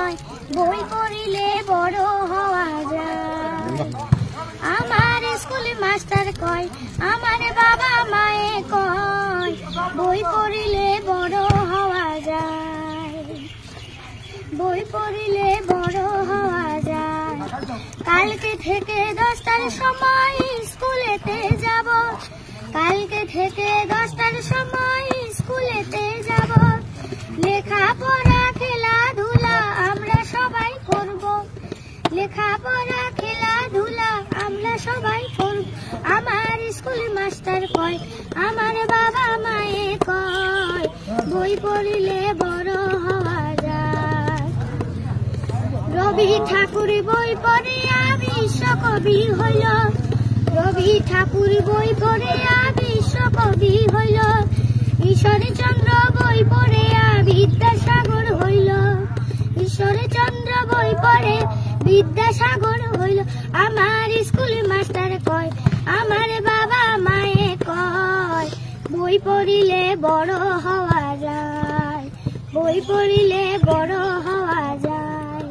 কয় বই পড়িলে বড় হওয়া যায়। আমার স্কুলে মাস্টার কয়, আমার বাবা মায়ে কয় বই পড়িলে বড় হওয়া যায়, বই পড়িলে বড় হওয়া যায়। কালকে থেকে 10টার সময় স্কুলেতে যাব, কালকে থেকে 10টার সময় স্কুলেতে যাব। লেখাপড়া খেলাধুলা আমরা সবাই করব, লেখাপড়া খেলাধুলা আমরা সবাই করব। আমার স্কুল মাস্টার কয়, আমার বাবা মায়ে কয় বই পড়িলে বড় হওয়া যায়। রবি ঠাকুর বই পড়িয়া বিশ্বকবি হইল, রবি ঠাকুর বই পড়িয়া বিশ্বকবি হইল। ঈশ্বরচন্দ্র বই পড়িয়া বিদ্যাসাগর হইল, ঈশ্বরচন্দ্র বই পড়ে বিদ্যাসাগর হইল। আমার স্কুল মাস্টার কয়, আমার বাবা মায়ে কয় বই পড়িলে বড় হওয়া যায়, বই পড়িলে বড় হওয়া যায়।